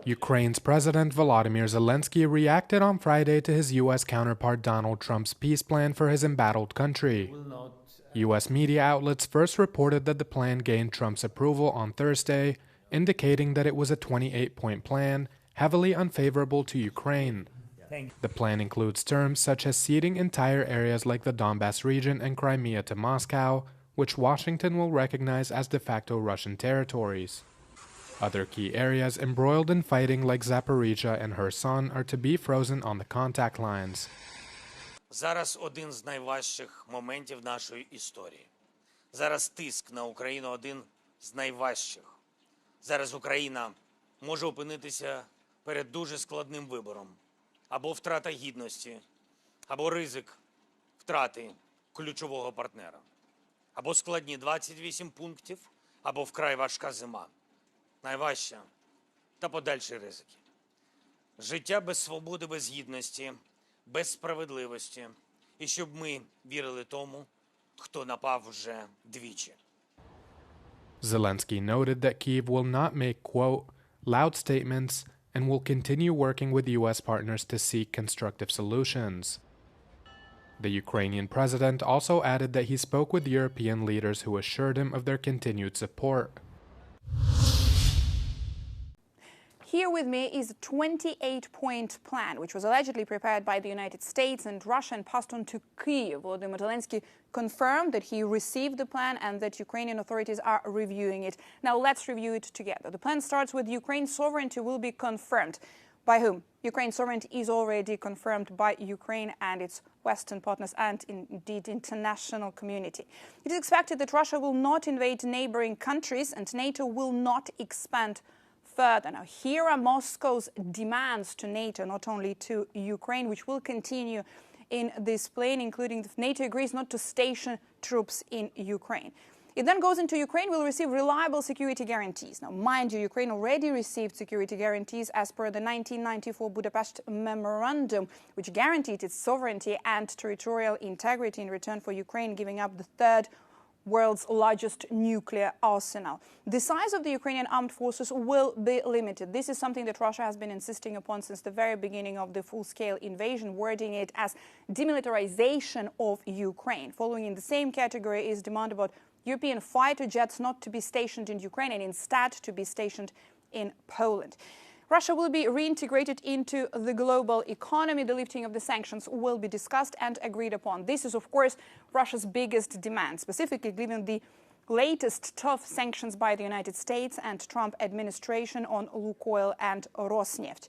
Ukraine's President Volodymyr Zelensky reacted on Friday to his U.S. counterpart Donald Trump's peace plan for his embattled country. U.S. media outlets first reported that the plan gained Trump's approval on Thursday, indicating that it was a 28-point plan, heavily unfavorable to Ukraine. The plan includes terms such as ceding entire areas like the Donbas region and Crimea to Moscow, which Washington will recognize as de facto Russian territories. Other key areas embroiled in fighting like Zaporizhia and Kherson are to be frozen on the contact lines. Зараз один з найважчих моментів нашої історії. Зараз тиск на Україну один з найважчих. Зараз Україна може опинитися перед дуже складним вибором. Або втрата гідності, або ризик втрати ключового партнера. Або складні 28 пунктів, або вкрай важка зима. Найважча та подальші ризики. Життя без свободи, без гідності, без справедливості. І щоб ми вірили тому, хто напав вже двічі. Zelensky noted that Kyiv will not make, quote, loud statements and will continue working with U.S. partners to seek constructive solutions. The Ukrainian president also added that he spoke with European leaders who assured him of their continued support. Here with me is a 28-point plan, which was allegedly prepared by the United States and Russia and passed on to Kyiv. Volodymyr Zelensky confirmed that he received the plan and that Ukrainian authorities are reviewing it. Now let's review it together. The plan starts with Ukraine's sovereignty will be confirmed. By whom? Ukraine's sovereignty is already confirmed by Ukraine and its Western partners and indeed international community. It is expected that Russia will not invade neighboring countries and NATO will not expand further. Now, here are Moscow's demands to NATO, not only to Ukraine, which will continue in this plan, including if NATO agrees not to station troops in Ukraine. It then goes into Ukraine will receive reliable security guarantees. Now, mind you, Ukraine already received security guarantees as per the 1994 Budapest Memorandum, which guaranteed its sovereignty and territorial integrity in return for Ukraine giving up the third world's largest nuclear arsenal. The size of the Ukrainian armed forces will be limited. This is something that Russia has been insisting upon since the very beginning of the full-scale invasion, wording it as demilitarization of Ukraine. Following in the same category is demand about European fighter jets not to be stationed in Ukraine and instead to be stationed in Poland. Russia will be reintegrated into the global economy. The lifting of the sanctions will be discussed and agreed upon. This is, of course, Russia's biggest demand, specifically given the latest tough sanctions by the United States and Trump administration on Lukoil and Rosneft.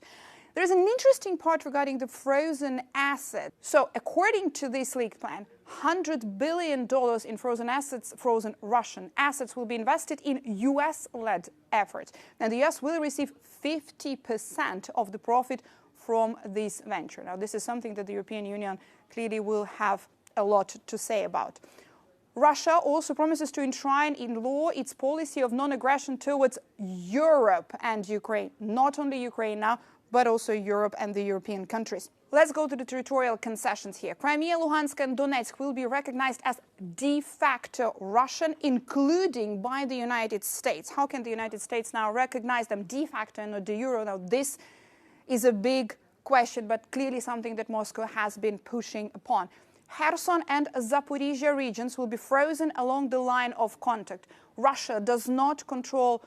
There is an interesting part regarding the frozen assets. So, according to this leaked plan, $100 billion in frozen assets, frozen Russian assets, will be invested in U.S.-led efforts. Now, the U.S. will receive 50% of the profit from this venture. Now, this is something that the European Union clearly will have a lot to say about. Russia also promises to enshrine in law its policy of non-aggression towards Europe and Ukraine. Not only Ukraine now, but also Europe and the European countries. Let's go to the territorial concessions here. Crimea, Luhansk and Donetsk will be recognized as de facto Russian, including by the United States. How can the United States now recognize them de facto and not de jure? Now, this is a big question, but clearly something that Moscow has been pushing upon. Kherson and Zaporizhia regions will be frozen along the line of contact. Russia does not control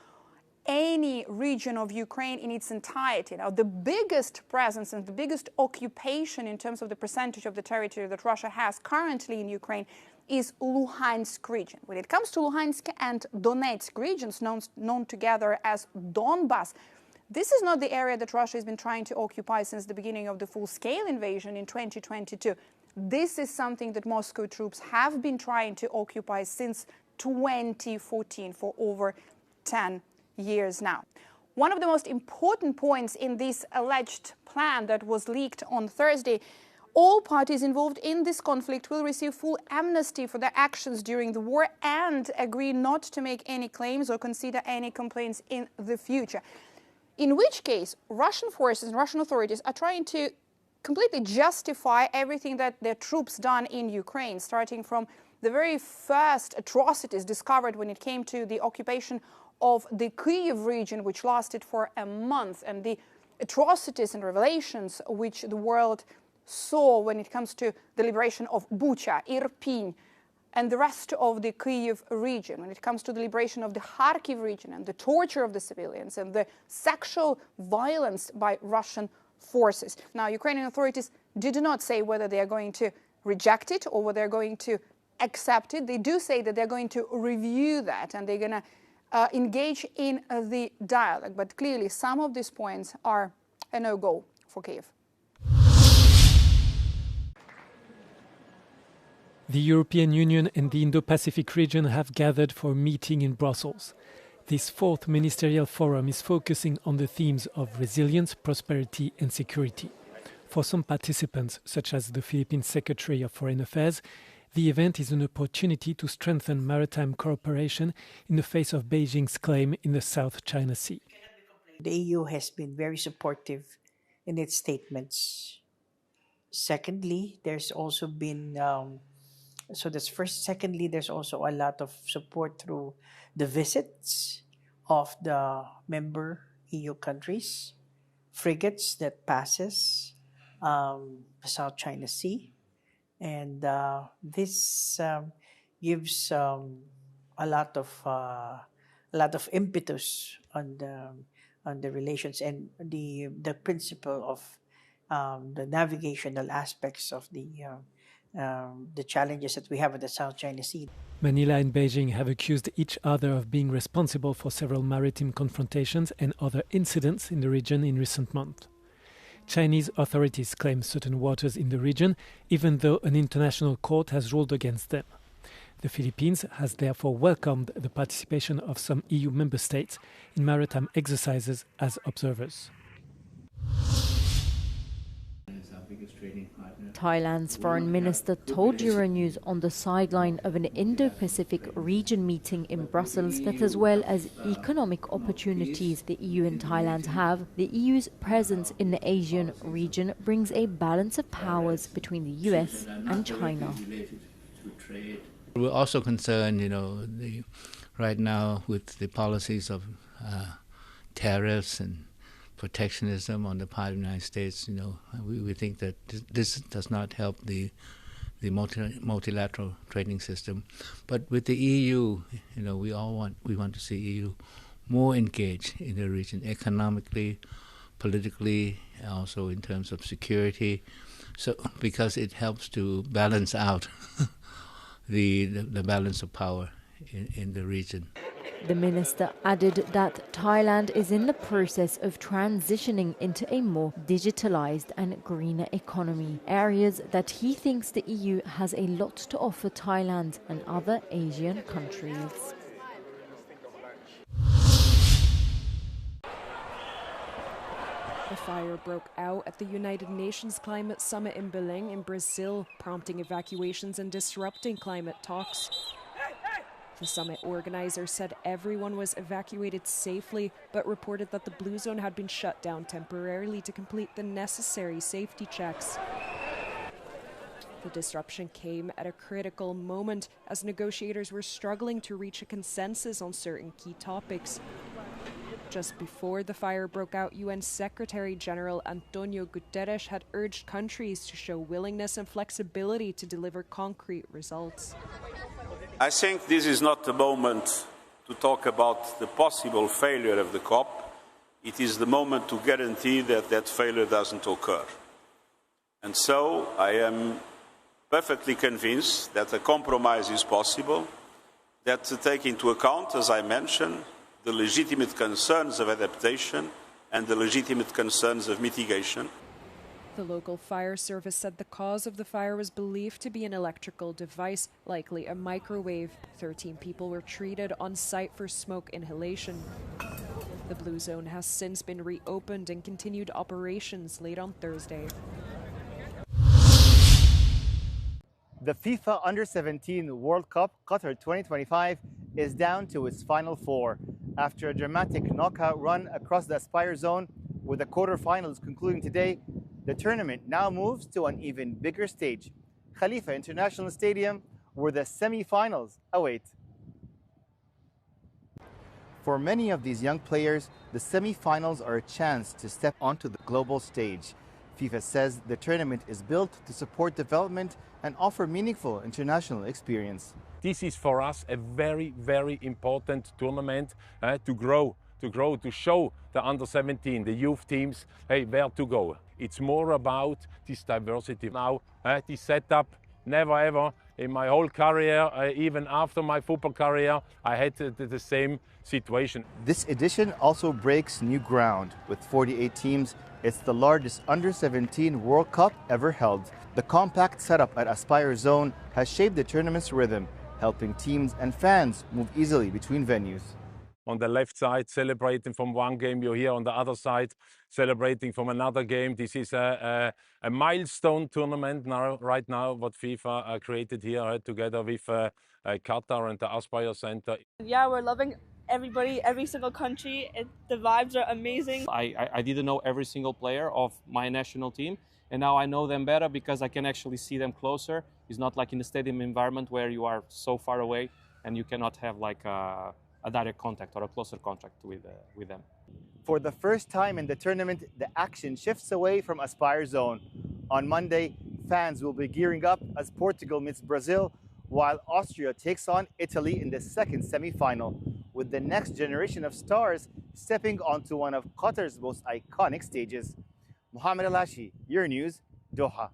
any region of Ukraine in its entirety. Now, the biggest presence and the biggest occupation in terms of the percentage of the territory that Russia has currently in Ukraine is Luhansk region. When it comes to Luhansk and Donetsk regions, known together as Donbas, this is not the area that Russia has been trying to occupy since the beginning of the full-scale invasion in 2022. This is something that Moscow troops have been trying to occupy since 2014, for over 10 years now. One of the most important points in this alleged plan that was leaked on Thursday, all parties involved in this conflict will receive full amnesty for their actions during the war and agree not to make any claims or consider any complaints in the future. In which case, Russian forces and Russian authorities are trying to completely justify everything that their troops done in Ukraine, starting from the very first atrocities discovered when it came to the occupation of the Kyiv region, which lasted for a month, and the atrocities and revelations which the world saw when it comes to the liberation of Bucha, Irpin, and the rest of the Kyiv region, when it comes to the liberation of the Kharkiv region and the torture of the civilians and the sexual violence by Russian forces. Now, Ukrainian authorities did not say whether they are going to reject it or whether they're going to accept it. They do say that they're going to review that and they're going to engage in the dialogue. But clearly, some of these points are a no-go for Kyiv. The European Union and the Indo-Pacific region have gathered for a meeting in Brussels. This fourth ministerial forum is focusing on the themes of resilience, prosperity and security. For some participants, such as the Philippine Secretary of Foreign Affairs, the event is an opportunity to strengthen maritime cooperation in the face of Beijing's claim in the South China Sea. The EU has been very supportive in its statements. Secondly, there's also been Secondly, there's also a lot of support through the visits of the member EU countries, frigates that passes the South China Sea, and this gives a lot of impetus on the relations and the principle of the navigational aspects of the challenges that we have in the South China Sea. Manila and Beijing have accused each other of being responsible for several maritime confrontations and other incidents in the region in recent months. Chinese authorities claim certain waters in the region, even though an international court has ruled against them. The Philippines has therefore welcomed the participation of some EU member states in maritime exercises as observers. Thailand's foreign minister told Euronews on the sideline of an Indo-Pacific region meeting in Brussels that as well as economic opportunities the EU and Thailand have, the EU's presence in the Asian region brings a balance of powers between the US and China. We're also concerned, right now with the policies of tariffs and protectionism on the part of the United States. We think that this does not help the multilateral trading system. But with the EU, we want to see EU more engaged in the region economically, politically, also in terms of security. So because it helps to balance out the balance of power in the region. The minister added that Thailand is in the process of transitioning into a more digitalized and greener economy, areas that he thinks the EU has a lot to offer Thailand and other Asian countries. A fire broke out at the United Nations Climate Summit in Belém in Brazil, prompting evacuations and disrupting climate talks. The summit organizer said everyone was evacuated safely, but reported that the blue zone had been shut down temporarily to complete the necessary safety checks. The disruption came at a critical moment as negotiators were struggling to reach a consensus on certain key topics. Just before the fire broke out, UN Secretary General Antonio Guterres had urged countries to show willingness and flexibility to deliver concrete results. I think this is not the moment to talk about the possible failure of the COP. It is the moment to guarantee that that failure doesn't occur. And so I am perfectly convinced that a compromise is possible, that to take into account, as I mentioned, the legitimate concerns of adaptation and the legitimate concerns of mitigation. The local fire service said the cause of the fire was believed to be an electrical device, likely a microwave. 13 people were treated on site for smoke inhalation. The Blue Zone has since been reopened and continued operations late on Thursday. The FIFA Under-17 World Cup Qatar 2025 is down to its final four after a dramatic knockout run across the Aspire Zone with the quarterfinals concluding today. The tournament now moves to an even bigger stage, Khalifa International Stadium, where the semi-finals await. For many of these young players, the semi-finals are a chance to step onto the global stage. FIFA says the tournament is built to support development and offer meaningful international experience. This is for us a very, very important tournament to grow, to show the under-17, the youth teams, hey, where to go. It's more about this diversity. Now, this setup, never ever in my whole career, even after my football career, I had the same situation. This edition also breaks new ground. With 48 teams, it's the largest under-17 World Cup ever held. The compact setup at Aspire Zone has shaped the tournament's rhythm, helping teams and fans move easily between venues. On the left side, celebrating from one game, you're here on the other side, celebrating from another game. This is a milestone tournament right now, what FIFA created here together with Qatar and the Aspire Center. Yeah, we're loving everybody, every single country. The vibes are amazing. I didn't know every single player of my national team, and now I know them better because I can actually see them closer. It's not like in the stadium environment where you are so far away and you cannot have like a direct contact or a closer contact with them. For the first time in the tournament, the action shifts away from Aspire Zone. On Monday, fans will be gearing up as Portugal meets Brazil, while Austria takes on Italy in the second semi-final, with the next generation of stars stepping onto one of Qatar's most iconic stages. Mohamed Alashi, Euronews, Doha.